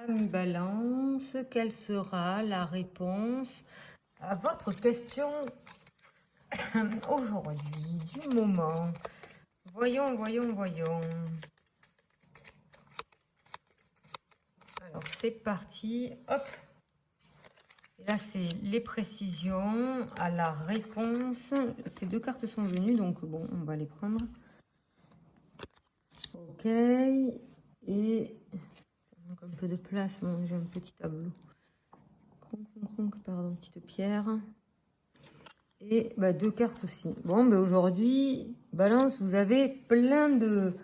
Ami Balance, quelle sera la réponse à votre question aujourd'hui, du moment? Voyons. Alors, c'est parti. Hop. Et là, c'est les précisions à la réponse. Ces deux cartes sont venues, donc bon, on va les prendre. Ok. Et ça manque un peu de place. Bon, j'ai un petit tableau. Pardon, petite pierre. Et bah, deux cartes aussi. Bon, bah, aujourd'hui, Balance, vous avez plein de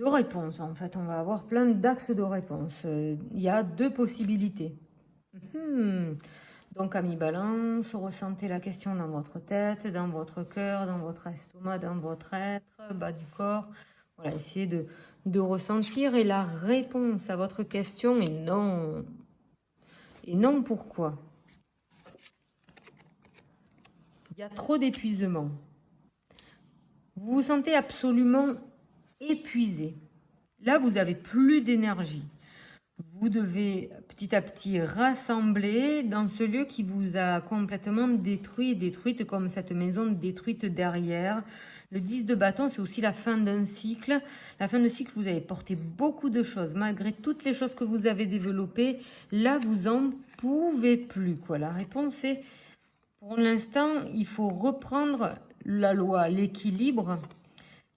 réponses. En fait, on va avoir plein d'axes de réponses. Il y a deux possibilités. Donc, ami Balance, ressentez la question dans votre tête, dans votre cœur, dans votre estomac, dans votre être, bas du corps. Voilà, essayez de ressentir. Et la réponse à votre question est non. Et non, pourquoi? Il y a trop d'épuisement. Vous vous sentez absolument épuisé. Là, vous n'avez plus d'énergie. Vous devez petit à petit rassembler dans ce lieu qui vous a complètement détruite comme cette maison détruite derrière. Le 10 de bâton, c'est aussi la fin d'un cycle. La fin de cycle, vous avez porté beaucoup de choses. Malgré toutes les choses que vous avez développées, là, vous en pouvez plus, quoi. La réponse est, pour l'instant, il faut reprendre la loi, l'équilibre.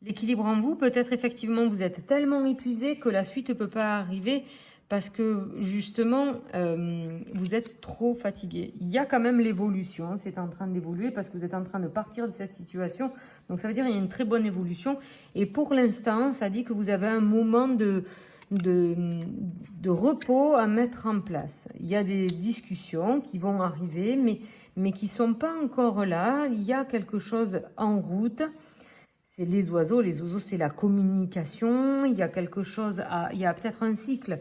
L'équilibre en vous, peut-être effectivement vous êtes tellement épuisé que la suite ne peut pas arriver parce que justement vous êtes trop fatigué. Il y a quand même l'évolution, c'est en train d'évoluer parce que vous êtes en train de partir de cette situation. Donc ça veut dire qu'il y a une très bonne évolution. Et pour l'instant, ça dit que vous avez un moment de repos à mettre en place. Il y a des discussions qui vont arriver, mais qui ne sont pas encore là. Il y a quelque chose en route. C'est les oiseaux c'est la communication, il y a quelque chose il y a peut-être un cycle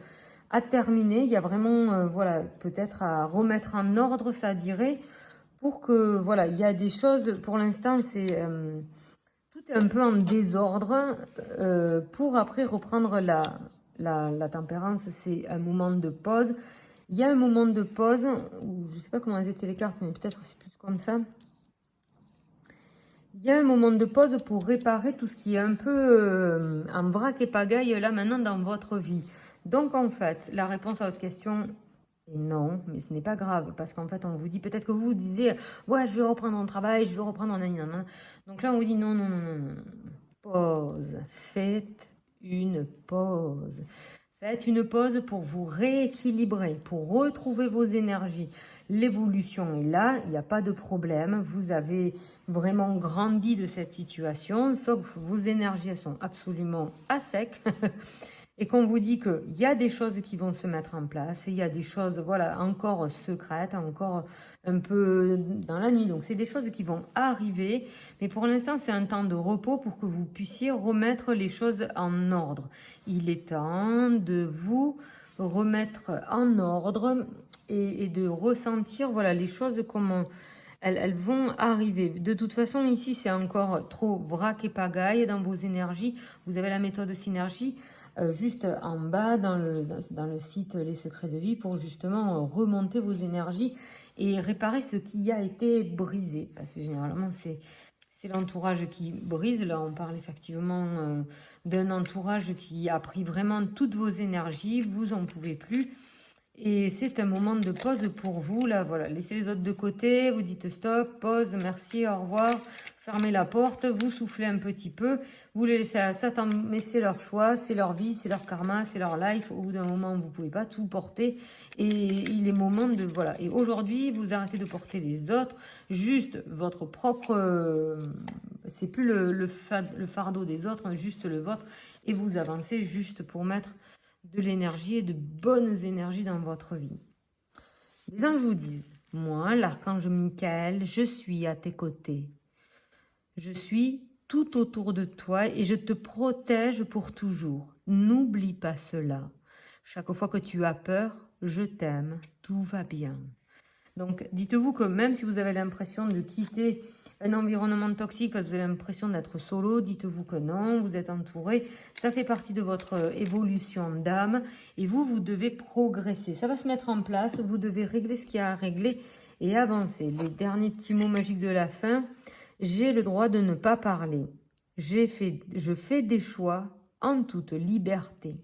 à terminer, il y a vraiment, voilà, peut-être à remettre en ordre, ça dirait, pour que, voilà, il y a des choses, pour l'instant, tout est un peu en désordre, pour après reprendre la tempérance, c'est un moment de pause. Il y a un moment de pause, où, je sais pas comment elles étaient les cartes, mais peut-être c'est plus comme ça. Il y a un moment de pause pour réparer tout ce qui est un peu en vrac et pagaille là maintenant dans votre vie. Donc en fait, la réponse à votre question est non, mais ce n'est pas grave parce qu'en fait on vous dit, peut-être que vous vous disiez, ouais je vais reprendre mon travail, je vais reprendre mon nanana. Donc là on vous dit non. Pause. Faites une pause. Faites une pause pour vous rééquilibrer, pour retrouver vos énergies. L'évolution est là, il n'y a pas de problème. Vous avez vraiment grandi de cette situation, sauf que vos énergies elles sont absolument à sec. Et qu'on vous dit qu'il y a des choses qui vont se mettre en place, et il y a des choses, voilà, encore secrètes, encore un peu dans la nuit. Donc, c'est des choses qui vont arriver. Mais pour l'instant, c'est un temps de repos pour que vous puissiez remettre les choses en ordre. Il est temps de vous remettre en ordre et de ressentir, voilà, les choses comment elles vont arriver. De toute façon, ici, c'est encore trop vrac et pagaille dans vos énergies. Vous avez la méthode synergie juste en bas dans le site Les Secrets de Vie pour justement remonter vos énergies et réparer ce qui a été brisé. Parce que généralement, c'est l'entourage qui brise. Là, on parle effectivement d'un entourage qui a pris vraiment toutes vos énergies. Vous en pouvez plus. Et c'est un moment de pause pour vous. Là, voilà, laissez les autres de côté. Vous dites stop, pause, merci, au revoir. Fermez la porte, vous soufflez un petit peu. Vous les laissez à ça, mais c'est leur choix, c'est leur vie, c'est leur karma, c'est leur life. Au bout d'un moment, vous ne pouvez pas tout porter. Et il est moment de... Voilà. Et aujourd'hui, vous arrêtez de porter les autres. Juste votre propre... c'est plus le fardeau des autres, juste le vôtre. Et vous avancez juste pour mettre de l'énergie et de bonnes énergies dans votre vie. Les anges vous disent, moi, l'archange Michael, je suis à tes côtés. Je suis tout autour de toi et je te protège pour toujours. N'oublie pas cela. Chaque fois que tu as peur, je t'aime, tout va bien. Donc, dites-vous que même si vous avez l'impression de quitter Un environnement toxique parce que vous avez l'impression d'être solo, dites-vous que non, vous êtes entouré. Ça fait partie de votre évolution d'âme et vous devez progresser. Ça va se mettre en place, vous devez régler ce qu'il y a à régler et avancer. Les derniers petits mots magiques de la fin. J'ai le droit de ne pas parler. Je fais des choix en toute liberté.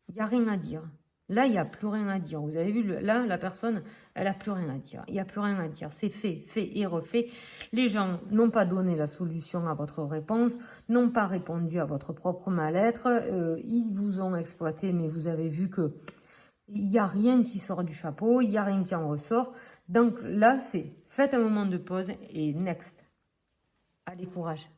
Il n'y a rien à dire. Là, il n'y a plus rien à dire. Vous avez vu, là, la personne, elle n'a plus rien à dire. Il n'y a plus rien à dire. C'est fait et refait. Les gens n'ont pas donné la solution à votre réponse, n'ont pas répondu à votre propre mal-être. Ils vous ont exploité, mais vous avez vu que il n'y a rien qui sort du chapeau, il n'y a rien qui en ressort. Donc là, faites un moment de pause et next. Allez, courage.